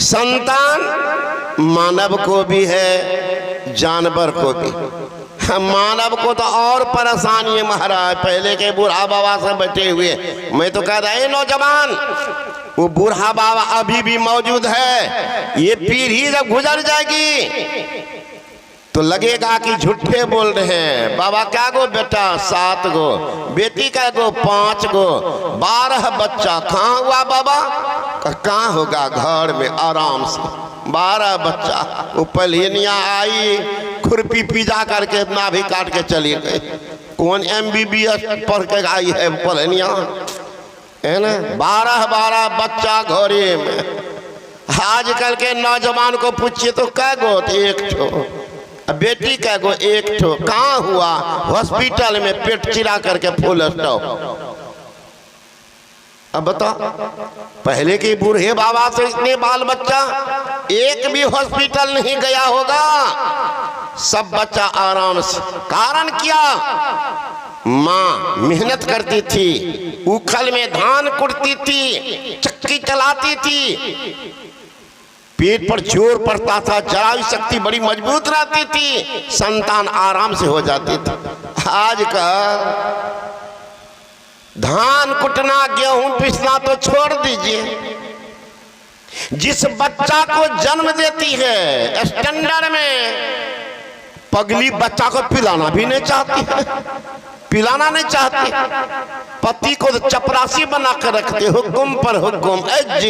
संतान मानव को भी है, जानवर को भी। मानव को तो और परेशानी है महाराज, पहले के बूढ़ा बाबा सब बैठे हुए। मैं तो कह रहा है नौजवान, वो बूढ़ा बाबा अभी भी मौजूद है। ये पीढ़ी जब गुजर जाएगी तो लगेगा कि झूठे बोल रहे हैं। बाबा क्या गो बेटा? 7 गो। बेटी क्या गो? 5 गो। 12 बच्चा। कहाँ हुआ बाबा? कहाँ होगा? घर में आराम से 12 बच्चा। वो पहलिया आई, खुरपी पिजा करके नाभि काट के चली गई। कौन MBBS पढ़ के आई है पहलिया, है ना? 12 बच्चा घोड़े में। आजकल के नौजवान को पूछिए तो क्या गो? 1 ठो। बेटी क्या गो? 1 ठो। कहाँ हुआ? हॉस्पिटल में पेट चिरा करके फुल स्टॉप। अब बताओ, पहले के बूढ़े बाबा से इतने बाल बच्चा, एक भी हॉस्पिटल नहीं गया होगा, सब बच्चा आराम से। कारण क्या? माँ मेहनत करती थी, उखल में धान कुटती थी, चक्की चलाती थी, पेट पर जोर पड़ता था, जरायु शक्ति बड़ी मजबूत रहती थी, संतान आराम से हो जाती थी। आजकल धान कुटना, गेहूं पिसना तो छोड़ दीजिए, जिस बच्चा को जन्म देती है स्टैंडर्ड में, पगली बच्चा को पिलाना भी नहीं चाहती है, पिलाना नहीं चाहती। पति को तो चपरासी बना कर रखते, हुक्म पर हुक्म। जी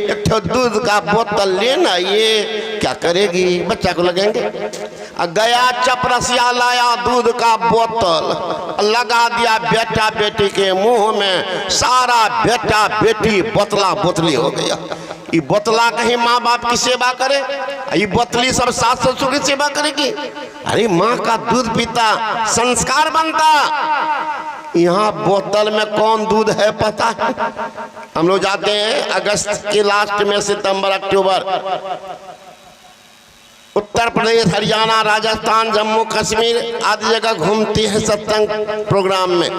एक तो दूध का बोतल लेना, ये क्या करेगी? बच्चा को लगेंगे। गया चपरासिया, लाया दूध का बोतल, लगा दिया बेटा बेटी के मुंह में, सारा बेटा बेटी बोतला बोतली हो गया। ये बोतला कहीं माँ बाप की सेवा करे? ये बोतली सब सास ससुर की सेवा करेगी? अरे माँ का दूध पीता संस्कार बनता। यहाँ बोतल में कौन दूध है पता है? हम लोग जाते हैं अगस्त के लास्ट में, सितंबर अक्टूबर, उत्तर प्रदेश, हरियाणा, राजस्थान, जम्मू कश्मीर आदि जगह घूमती है सत्संग प्रोग्राम में।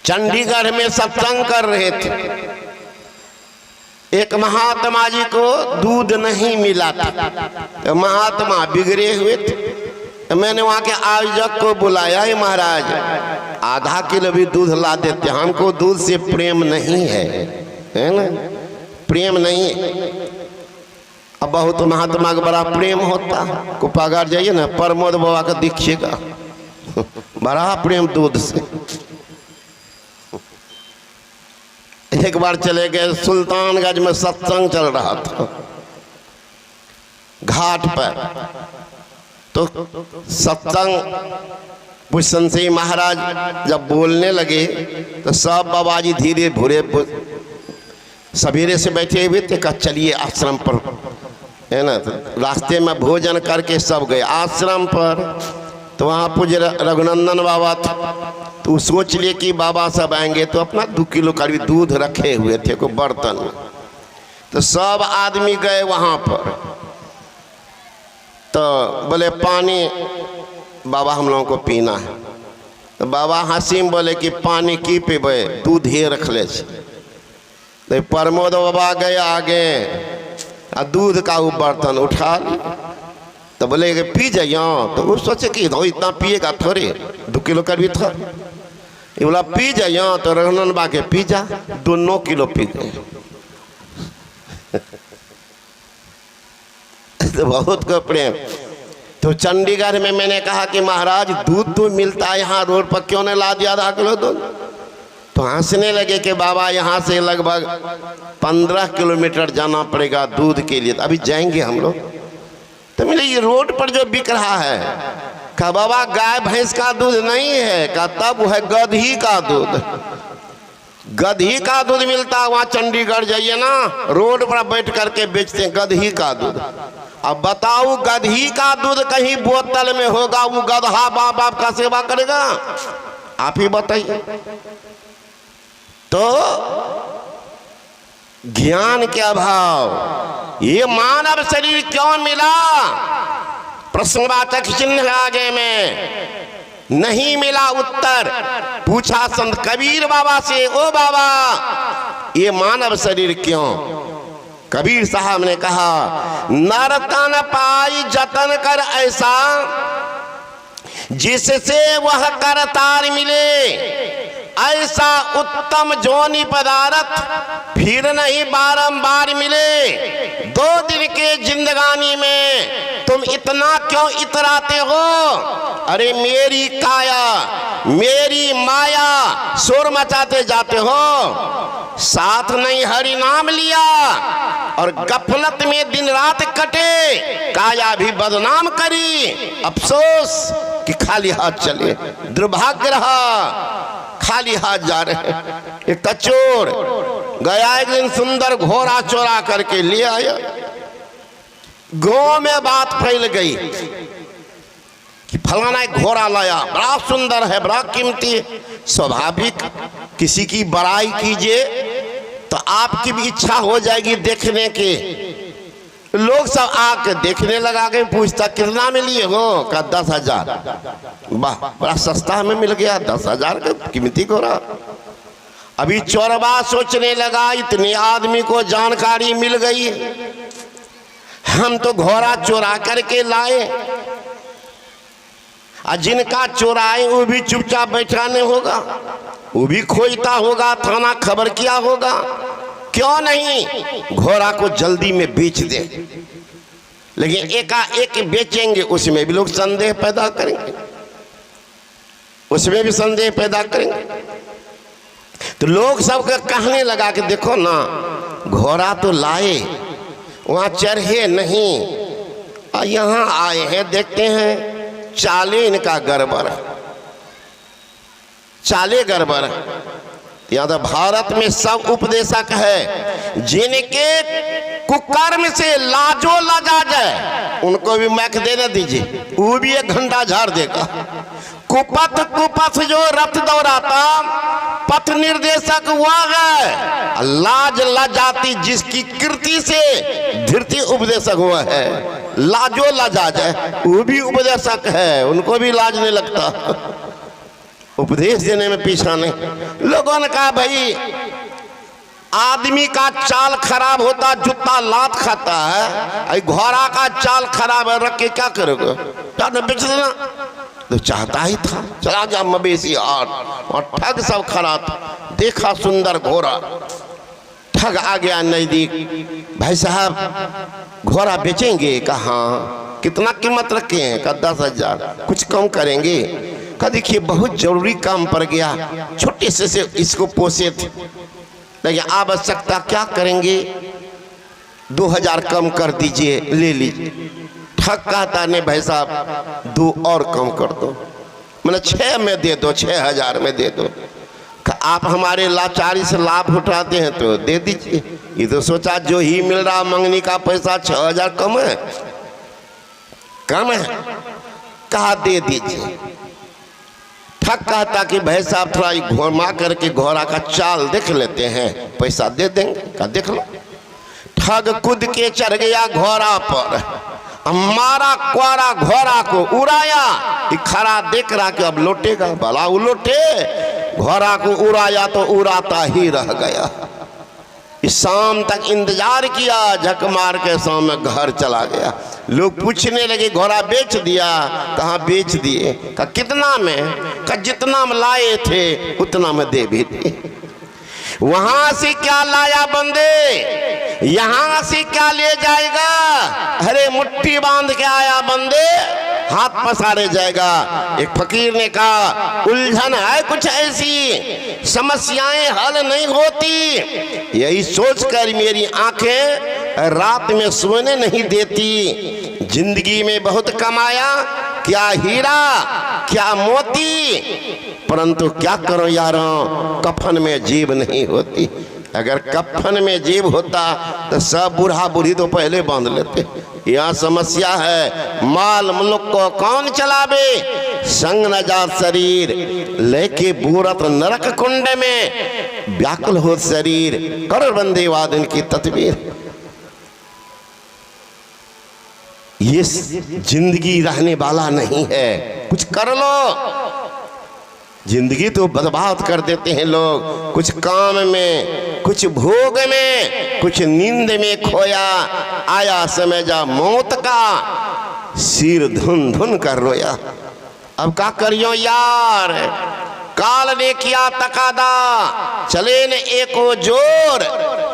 चंडीगढ़ में सत्संग कर रहे थे, एक महात्मा जी को दूध नहीं मिला था, तो महात्मा बिगड़े हुए थे। तो मैंने वहाँ के आयोजक को बुलाया, है महाराज आधा किलो भी दूध ला देते, हमको दूध से प्रेम नहीं है ना, प्रेम नहीं। अब बहुत महात्मा का बड़ा प्रेम होता, कुपागार जाइए ना, प्रमोद बाबा का दिखिएगा, बड़ा प्रेम दूध से। एक बार चले गए सुल्तानगंज में, सत्संग चल रहा था घाट पर, तो सत्संग भूषण सिंह महाराज जब बोलने लगे तो सब बाबा जी धीरे धीरे सवेरे से बैठे हुए थे, कहा चलिए आश्रम पर, है ना। तो रास्ते में भोजन करके सब गए आश्रम पर। तो वहाँ पूज्य रघुनंदन बाबा था, तो सोच लिए कि बाबा सब आएंगे, तो अपना 2 किलो करीब दूध रखे हुए थे को बर्तन में। तो सब आदमी गए वहाँ पर, तो बोले पानी बाबा हम लोगों को पीना है। तो बाबा हसीम बोले कि पानी की पीबे, दूध ही रख ले। तो प्रमोद बाबा गए आगे, दूध का वो बर्तन उठा, तो बोले कि पी जाइए। तो वो सोचे कि इतना पिएगा थोड़े, 2 किलो कर भी था, ये बोला पी जाइए। तो रघुनंदन बा के पी जा, 2 किलो पी गए। तो बहुत को प्रेम। तो चंडीगढ़ में मैंने कहा कि महाराज दूध तो मिलता है यहाँ रोड पर, क्यों नहीं ला दिया आधा किलो दूध? तो हंसने लगे कि बाबा यहाँ से लगभग 15 किलोमीटर जाना पड़ेगा दूध के लिए, तो अभी जाएंगे हम लोग। तो मिले ये रोड पर जो बिक रहा है, कहा बाबा गाय भैंस का दूध नहीं है, कहा तब वो है गधी का दूध, गधी का दूध मिलता है। वहाँ चंडीगढ़ जाइए ना, रोड पर बैठ करके बेचते हैं गधी का दूध। अब बताओ गधी का दूध कहीं बोतल में होगा, वो गधा बाप बाप का सेवा करेगा? आप ही बताइए। तो ज्ञान के अभाव, ये मानव शरीर क्यों मिला? प्रश्नवाचक चिन्ह आगे में नहीं मिला उत्तर। पूछा संत कबीर बाबा से, ओ बाबा ये मानव शरीर क्यों? कबीर साहब ने कहा, नर तन पाई जतन कर ऐसा, जिससे वह करतार मिले, ऐसा उत्तम जोनि पदार्थ फिर नहीं बारंबार मिले। 2 दिन के जिंदगानी में तुम इतना क्यों इतराते हो? अरे मेरी काया, मेरी माया शोर मचाते जाते हो, साथ नहीं हरि नाम लिया और गफलत में दिन रात कटे, काया भी बदनाम करी। अफसोस कि खाली हाथ चले, दुर्भाग्य रहा खाली हाथ जा रहे। एक कचोर गया, एक दिन सुंदर घोड़ा चोरा करके ले आया। गांव में बात फैल गई कि फलाना एक घोड़ा लाया, बड़ा सुंदर है, बड़ा कीमती है। स्वाभाविक किसी की बड़ाई कीजिए तो आपकी भी इच्छा हो जाएगी देखने की। लोग सब आके देखने लगा के पूछता, कितना में लिए हो? का 10,000। वाह, बड़ा सस्ता हमें मिल गया, 10,000 का कीमती घोड़ा। अभी चोरबा सोचने लगा, इतने आदमी को जानकारी मिल गई, हम तो घोड़ा चोरा करके लाए, और जिनका चोराए वो भी चुपचाप बैठा नहीं होगा, वो भी खोजता होगा, थाना खबर किया होगा। क्यों नहीं घोड़ा को जल्दी में बेच दे? लेकिन एकाएक बेचेंगे, उसमें भी लोग संदेह पैदा करेंगे, उसमें भी संदेह पैदा करेंगे। तो लोग सबके कहने लगा कि देखो ना, घोड़ा तो लाए, वहां चढ़े नहीं, और यहाँ आए हैं, देखते हैं चाले इनका गड़बड़, चाले गड़बड़। यहाँ तो भारत में सब उपदेशक है, जिनके कुकर्म से लाजो लजा जाए उनको भी मैक देने दीजिए, वो भी 1 घंटा झाड़ देगा। कुपथ जो रथ दौड़ाता, पथ निर्देशक हुआ है। लाज लजाती जिसकी कीर्ति से धीरती उपदेशक हुआ है, लाजो लजा जाए वो भी उपदेशक है, उनको भी लाज नहीं लगता, उपदेश देने में पीछा नहीं। लोगों ने कहा, भाई आदमी का चाल खराब होता जूता लात खाता है, घोड़ा का चाल खराब है, रख के क्या करोगे? बेच देना। तो चाहता ही था, चला गया मवेशी हाट, और ठग सब खड़ा था। देखा सुंदर घोड़ा, ठग आ गया नजदीक। भाई साहब घोड़ा बेचेंगे? कहा कितना कीमत रखे हैं? का 10,000। कुछ कम करेंगे? का देखिए बहुत जरूरी काम पड़ गया, छोटे से इसको पोसे थे, लेकिन आवश्यकता क्या करेंगे, 2,000 कम कर दीजिए, ले लीजिए। ठग कहता नहीं भाई साहब 2 और कम कर दो, मैंने 6 में दे दो, 6,000 में दे दो। आप हमारे लाचारी से लाभ उठाते हैं तो दे दीजिए। ये तो सोचा जो ही मिल रहा मंगनी का पैसा 6,000 कम है, कम है, कहा दे दीजिए। ठग कहता कि भाई साहब थोड़ा घुमा करके घोड़ा का चाल देख लेते हैं, पैसा दे देंगे। का देख लो। ठग कूद के चढ़ गया घोड़ा पर, मारा क्वारा घोड़ा को उड़ाया। खड़ा देख रहा कि अब लौटेगा, भला वो लौटे, घोड़ा को उड़ाया तो उड़ाता ही रह गया। शाम तक इंतजार किया, झक मार के शाम में घर चला गया। लोग पूछने लगे घोड़ा बेच दिया? कहाँ बेच दिए? का कितना में? का जितना में लाए थे उतना में दे भी दिए। वहां से क्या लाया बंदे, यहां से क्या ले जाएगा? अरे मुट्ठी बांध के आया बंदे, हाथ पसारे जाएगा। एक फकीर ने कहा, उलझन है कुछ ऐसी, समस्याएं हल नहीं होती। यही सोचकर मेरी आंखें रात में सोने नहीं देती। जिंदगी में बहुत कमाया, क्या हीरा क्या मोती, परंतु क्या करो यारों, कफन में जेब नहीं होती। अगर कफन में जेब होता तो सब बूढ़ा बूढ़ी तो पहले बांध लेते। यह समस्या है, माल मुल्क को कौन चलावे, संग न जा शरीर, लेके बूरत नरक कुंड में, व्याकुल हो शरीर, कर बंदे वादन की तस्वीर। ये जिंदगी रहने वाला नहीं है, कुछ कर लो। जिंदगी तो बर्बाद कर देते हैं लोग, कुछ काम में, कुछ भोग में, कुछ नींद में खोया। आया समय जा मौत का, सिर धुन धुन कर रोया। अब क्या करियो यार, काल ने किया तकादा, चले न एको जोर,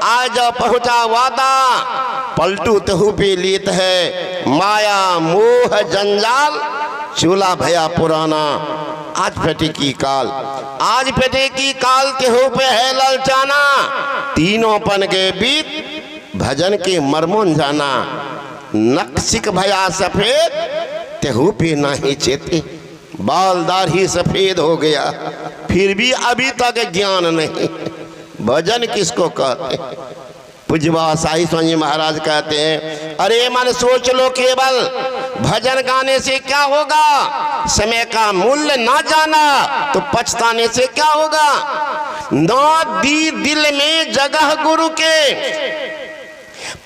आज पहुंचा वादा, पलटू तहु पे लीत है, माया मोह जंजाल, चूल्हा भया पुराना, आज फटे की काल, आज फटे की काल तेहु पे है ललचाना, तीनों पन के बीत भजन के मरमोन जाना, नक्सिक भया सफेद तेहु पे नहीं चेते, बालदार ही सफेद हो गया, फिर भी अभी तक ज्ञान नहीं, भजन किसको कहते हैं। पूज्य साई स्वामी महाराज कहते हैं, अरे मन सोच लो केवल, भजन गाने से क्या होगा, समय का मूल्य ना जाना तो पछताने से क्या होगा। ना दी दिल में जगह गुरु के,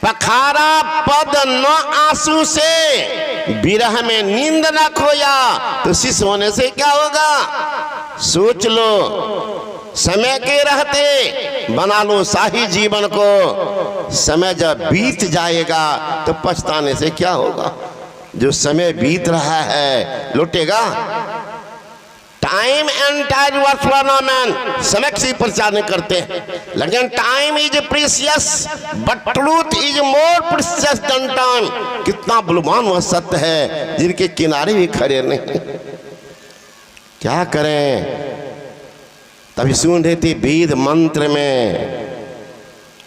पखारा पद न आंसू से, विरह में नींद न खोया तो शिष्य होने से क्या होगा। सोच लो, समय के रहते बना लो शाही जीवन को, समय जब बीत जाएगा तो पछताने से क्या होगा। जो समय बीत रहा है लौटेगा। Time and time work for no man, समय किसी प्रचार नहीं करते हैं, लेकिन time is precious but truth is more precious than time. कितना बलवान वह सत्य है जिनके किनारे भी खड़े नहीं। क्या करें। तभी सुन रहे थे वेद मंत्र में,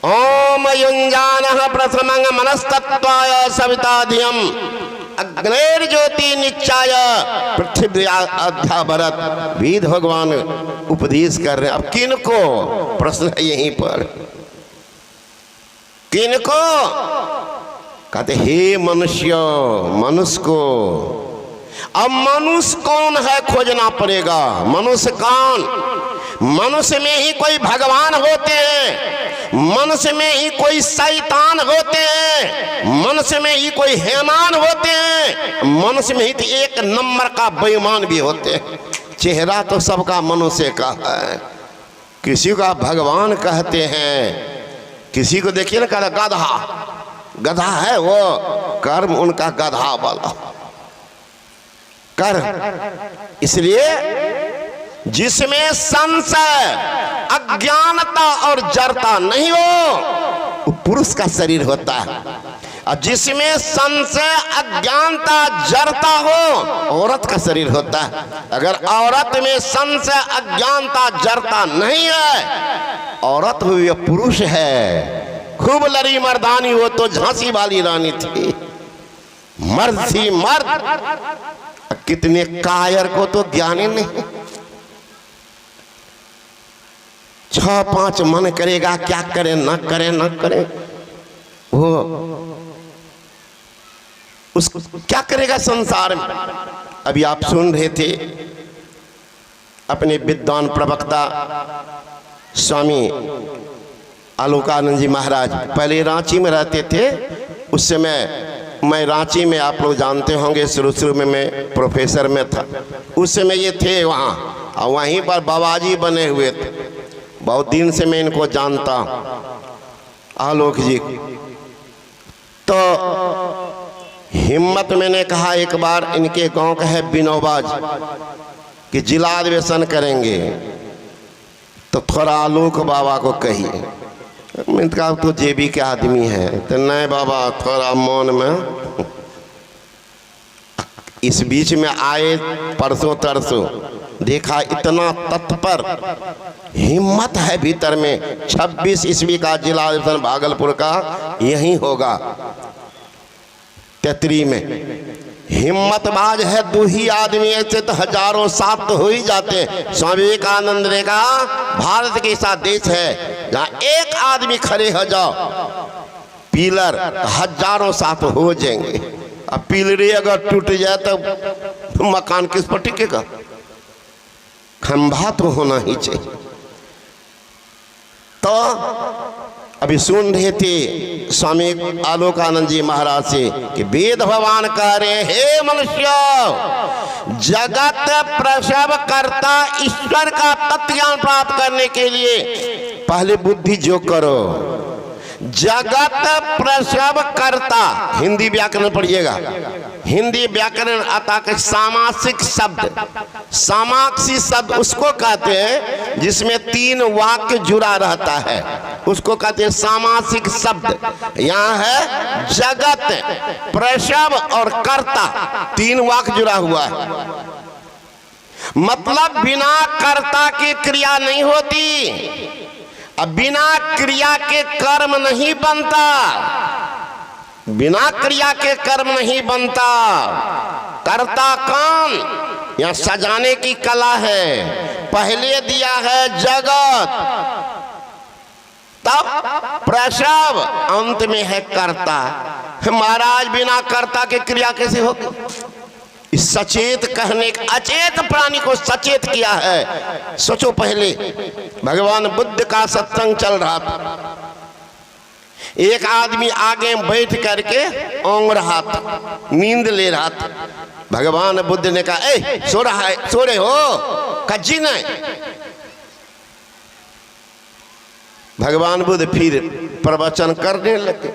ओम युंजानः प्रथमं मनस्तत्वाय सविता धियम, अग्नेर ज्योति निश्चाय पृथ्वी अध्यावरत। वेद भगवान उपदेश कर रहे हैं। अब किनको, प्रश्न है यहीं पर, किनको कहते हे मनुष्य, मनुष्य को। अब मनुष्य कौन है खोजना पड़ेगा। मनुष्य कौन, मनुष्य में ही कोई भगवान होते हैं, मनुष्य में ही कोई शैतान होते हैं, मनुष्य में ही कोई हैमान होते हैं, मनुष्य में ही तो एक नंबर का बेईमान भी होते हैं। चेहरा तो सबका मनुष्य का है, किसी का भगवान कहते हैं, किसी को देखिए ना कहता गधा, गधा है वो, कर्म उनका गधा वाला कर। इसलिए जिसमें संशय, अज्ञानता और जड़ता नहीं हो वो पुरुष का शरीर होता है, और जिसमें संशय, अज्ञानता, जड़ता हो औरत का शरीर होता है। अगर औरत में संशय, अज्ञानता, जड़ता नहीं है, औरत हुई पुरुष है। खूब लड़ी मर्दानी हो तो झांसी वाली रानी थी, मर्द थी मर्द। कितने कायर को तो ज्ञान ही नहीं। 6-5 मन करेगा, क्या करे न करे न करे, वो उस क्या करेगा संसार में। अभी आप सुन रहे थे अपने विद्वान प्रवक्ता स्वामी आलोकानंद जी महाराज, पहले रांची में रहते थे। उस समय मैं रांची में, आप लोग जानते होंगे, शुरू में मैं प्रोफेसर में था। उस समय ये थे वहाँ, और वहीं पर बाबाजी बने हुए थे। बहुत दिन से मैं इनको जानता आलोक जी। तो हिम्मत मैंने कहा एक बार, इनके गांव का है बिनोबाज, कि जिला अधिवेशन करेंगे तो थोड़ा आलोक बाबा को कहिए। मैंने कहा तो जेबी के आदमी है, तो नहीं बाबा थोड़ा मौन में। इस बीच में आए परसों तरसों, देखा इतना तत्पर, हिम्मत है भीतर में। 26 ईस्वी का जिला अधिवेशन भागलपुर का यही होगा, तेतरी में। हिम्मतबाज है दो ही आदमी, ऐसे तो हजारों साथ तो हो ही जाते हैं। स्वामी विवेकानंद ने कहा भारत के ऐसा देश है जहाँ एक आदमी खड़े हो जाओ पिलर, हजारों साथ हो जाएंगे। अब पिलरे अगर टूट जाए तो मकान किस पर टिकेगा। खंभा तो होना ही चाहिए। तो अभी सुन रहे थे स्वामी आलोकानंद जी महाराज से कि वेद भगवान कह रहे, हे मनुष्य, जगत प्रसव करता ईश्वर का तत्व ज्ञान प्राप्त करने के लिए पहले बुद्धि जो करो। जगत प्रसव करता, हिंदी व्याकरण पढ़िएगा। हिंदी व्याकरण आता है सामासिक शब्द। सामासी शब्द उसको कहते हैं जिसमें तीन वाक्य जुड़ा रहता है, उसको कहते हैं सामासिक शब्द। यहाँ है जगत, प्रसव और कर्ता, तीन वाक्य जुड़ा हुआ है। मतलब बिना कर्ता की क्रिया नहीं होती, अब बिना क्रिया के कर्म नहीं बनता, बिना क्रिया के कर्म नहीं बनता। कर्ता कौन? यहाँ सजाने की कला है। पहले दिया है जगत, तब प्रसव, अंत में है कर्ता। महाराज बिना कर्ता के क्रिया कैसे होगी? इस सचेत कहने, अचेत प्राणी को सचेत किया है। सोचो, पहले भगवान बुद्ध का सत्संग चल रहा था, एक आदमी आगे बैठ करके ओंग रहा था, नींद ले रहा था। भगवान बुद्ध ने कहा, ए सो रहा है, सो रहे हो? कज्जी नहीं। भगवान बुद्ध फिर प्रवचन करने लगे,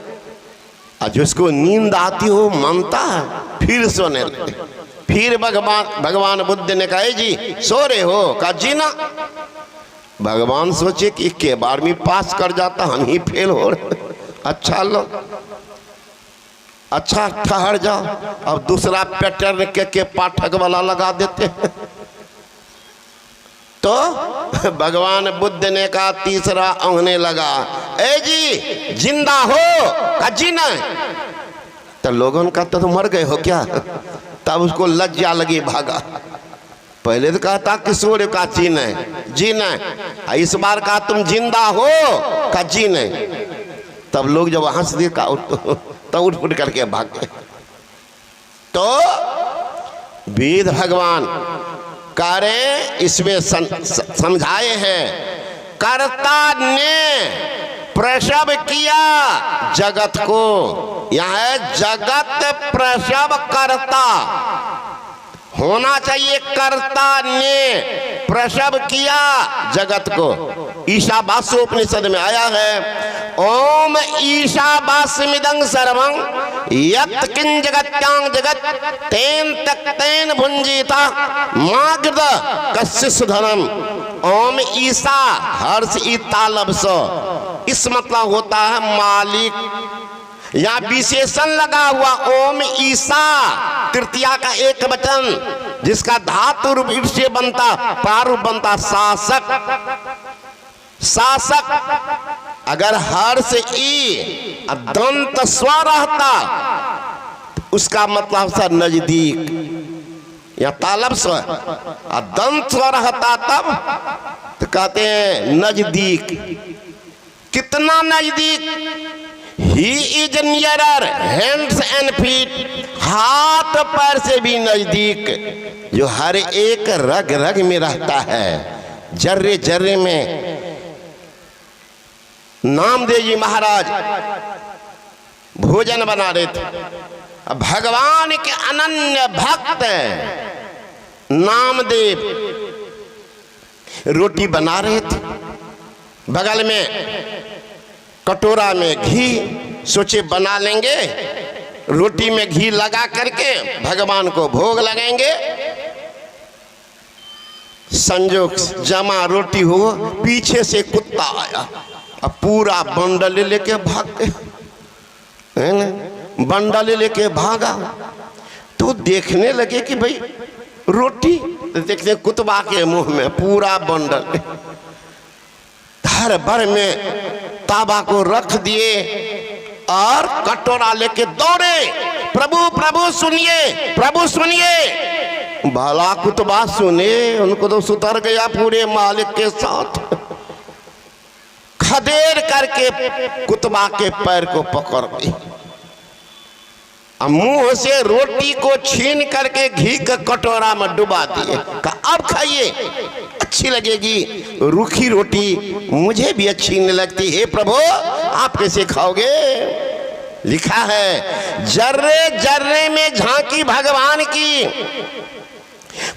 और जिसको नींद आती हो मानता है, फिर सोने लगे। फिर भगवान बुद्ध ने कहा, जी सो रहे हो? कहा जी ना। भगवान सोचे कि के बार में पास कर जाता, हम ही फेल हो रहे। अच्छा लो, अच्छा ठहर जाओ, अब दूसरा पैटर्न के पाठक वाला लगा देते। तो भगवान बुद्ध ने कहा, तीसरा ओंघने लगा, ए जी जिंदा हो? कहा जी नहीं। तो लोगों का तो मर गए हो क्या? तब उसको लज्जा लगी, भागा। पहले तो कहता कि सूर्य का जी नहीं, जी नहीं। इस बार कहा तुम जिंदा हो? का जी नहीं। तब लोग जब हंस दिए तो उठ फुट करके भाग गए। तो वेद भगवान कह रहे, इसमें समझाए हैं, कर्ता ने प्रसव किया जगत को। यह है जगत प्रसव करता, होना चाहिए कर्ता ने प्रसव किया जगत को। ईशावास्य उपनिषद में आया है, ओम ईशावास्यमिदं सर्वं यत् किंच जगत्यां जगत् तेन तक्तेन भुंजीता मागध कस्य सुधनम। ओम ईशा, हर्ष इतालब स, इस मतलब होता है मालिक। यहाँ विशेषण लगा हुआ ओम ईशा, तृतीया का एक वचन, जिसका धातु रूप से बनता, प्रारूप बनता शासक। शासक अगर हर से ई दंत स्व रहता, उसका मतलब सर नजदीक, या तालब स्व, दंत स्व रहता तब तो कहते हैं नजदीक। कितना नजदीक? He is nearer hands and feet, हाथ पैर से भी नजदीक, जो हर एक रग रग में रहता है, जर्रे जर्रे में। नामदेव जी महाराज भोजन बना रहे थे, भगवान के अनन्य भक्त नामदेव रोटी बना रहे थे। बगल में कटोरा में घी, सोचे बना लेंगे, रोटी में घी लगा करके भगवान को भोग लगाएंगे। संजोग जमा रोटी हो, पीछे से कुत्ता आया, अब पूरा बंडल लेके भाग गए, बंडल लेके भागा। तो देखने लगे कि भाई रोटी, देखते कुतबा के मुंह में पूरा बंडल, हर भर में ताबा को रख दिए और कटोरा लेके दौड़े, प्रभु प्रभु सुनिए, प्रभु सुनिए। भला कुतबा सुने, उनको तो सुतर गया पूरे मालिक के साथ। खदेड़ करके कुतबा के पैर को पकड़ दी, मुंह से रोटी को छीन करके घी का कटोरा में डुबा दिए। कहा अब खाइए, अच्छी लगेगी। रूखी रोटी मुझे भी अच्छी नहीं लगती, हे प्रभु आप कैसे खाओगे? लिखा है जर्रे जर्रे में झांकी भगवान की,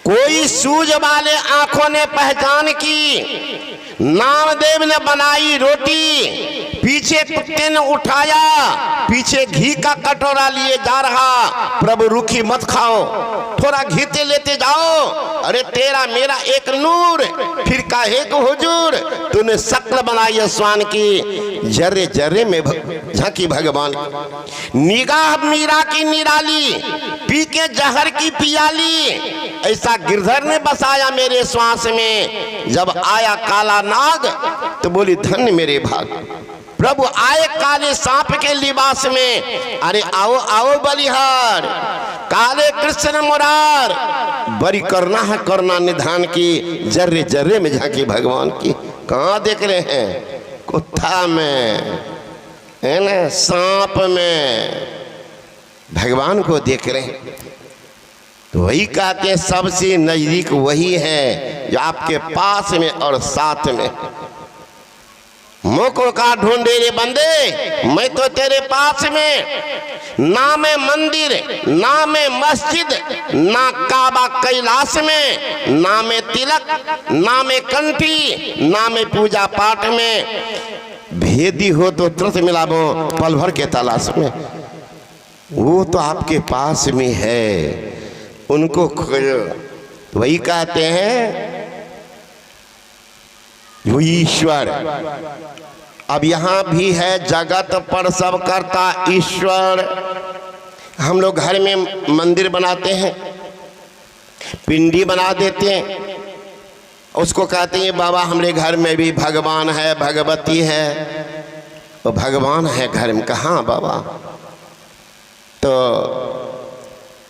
कोई सूझ वाले आंखों ने पहचान की। नामदेव ने बनाई रोटी, पीछे कुत्ते ने उठाया, पीछे घी का कटोरा लिए जा रहा। प्रभु रुखी मत खाओ, थोड़ा घी लेते जाओ। अरे तेरा मेरा एक नूर, फिर काहे को हुजूर, तूने शक्ल बनाई है स्वान की। जर्रे जर्रे में झांकी भगवान की, निगाह मीरा की निराली, पी के जहर की पियाली। ऐसा गिरधर ने बसाया मेरे श्वास में। जब आया काला नाग तो बोली धन्य मेरे भाग। प्रभु आए काले सांप के लिबास में। अरे आओ आओ बलिहार, काले कृष्ण मुरार, बड़ी करना है करना निधान की। जर्रे जर्रे में झांकी भगवान की। कहाँ देख रहे हैं? कुत्ता में है ना, सांप में भगवान को देख रहे हैं। तो वही कहते हैं सबसे नजदीक वही है जो आपके पास में और साथ में। मुख का ढूंढे रे बंदे, मैं तो तेरे पास में। ना में मंदिर, ना में मस्जिद, ना काबा कैलाश में, ना में तिलक, ना में कंठी, ना में पूजा पाठ में। भेदी हो तो तुरंत मिलाबो पल भर के तलाश में। वो तो आपके पास में है, उनको खोजो। वही कहते हैं वो ईश्वर। अब यहाँ भी है जगत पर सब करता ईश्वर। हम लोग घर में मंदिर बनाते हैं, पिंडी बना देते हैं, उसको कहते हैं बाबा हमारे घर में भी भगवान है, भगवती है। वो भगवान है घर में, कहाँ बाबा? तो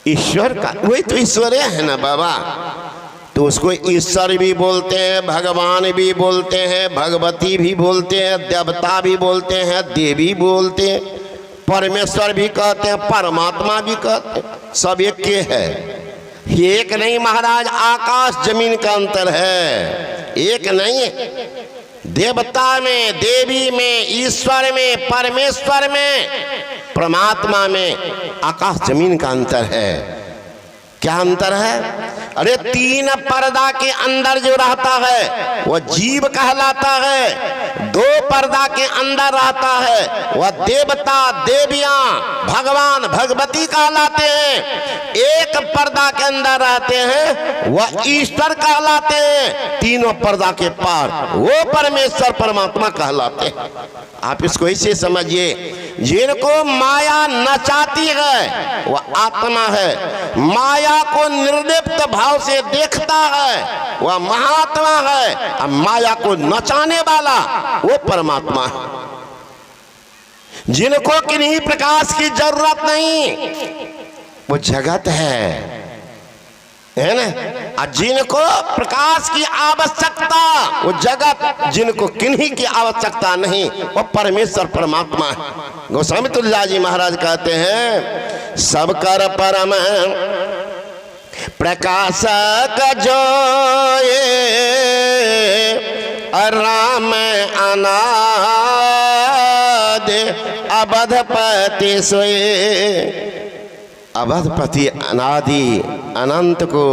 ईश्वर का वही तो ईश्वर है ना बाबा। तो उसको ईश्वर भी बोलते हैं, भगवान भी बोलते हैं, भगवती भी बोलते हैं, देवता भी बोलते हैं, देवी बोलते हैं, परमेश्वर भी कहते हैं, परमात्मा भी कहते हैं। सब एक के है, एक नहीं महाराज। आकाश जमीन का अंतर है, एक नहीं है। देवता में, देवी में, ईश्वर में, परमेश्वर में, परमात्मा में आकाश जमीन का अंतर है। क्या अंतर है? अरे तीन पर्दा के अंदर जो रहता है वह जीव कहलाता है। दो पर्दा के अंदर रहता है वह देवता, देवियां, भगवान, भगवती कहलाते हैं। एक पर्दा के अंदर रहते हैं वह ईश्वर कहलाते हैं। तीनों पर्दा के पार वो परमेश्वर, परमात्मा कहलाते हैं। आप इसको ऐसे समझिए, जिनको माया नचाती है वह आत्मा है। माया को निर्लिप्त भाव से देखता है वह महात्मा है। अब माया को नचाने वाला वो परमात्मा है। जिनको किन्हीं प्रकाश की जरूरत नहीं वो जगत है ना। और जिनको प्रकाश की आवश्यकता वो जगत, जिनको किन्हीं की आवश्यकता नहीं वो परमेश्वर, परमात्मा है। गोस्वामी तुलसीदास जी महाराज कहते हैं सब कर परम प्रकाशक जो राम अनाद अवधपति सोए। अवधपति अनादि अनंत को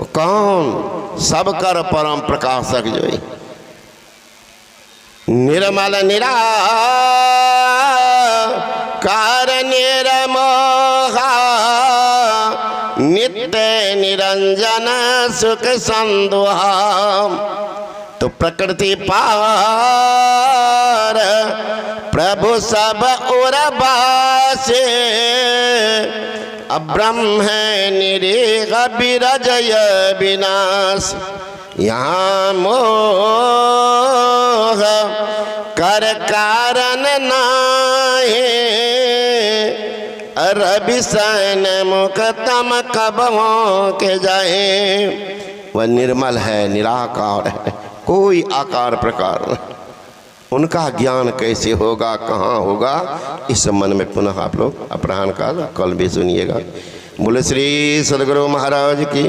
कौन? सब कर परम प्रकाशक जो निर्मल निराकार निर्मोहा नित्य निरंजन सुख संदोहा। तो प्रकृति पार प्रभु सब और बासे, अब्रह्म है निरेग बिरजय विनाश। यहाँ मोह कर कारण नाहे, रवि सन मुख तम कब हो के जाए। वह निर्मल है, निराकार है, कोई आकार प्रकार नहीं। उनका ज्ञान कैसे होगा, कहाँ होगा, इस संबंध में पुनः आप लोग अपराह्न काल कल भी सुनिएगा। बोले श्री सद्गुरु महाराज की।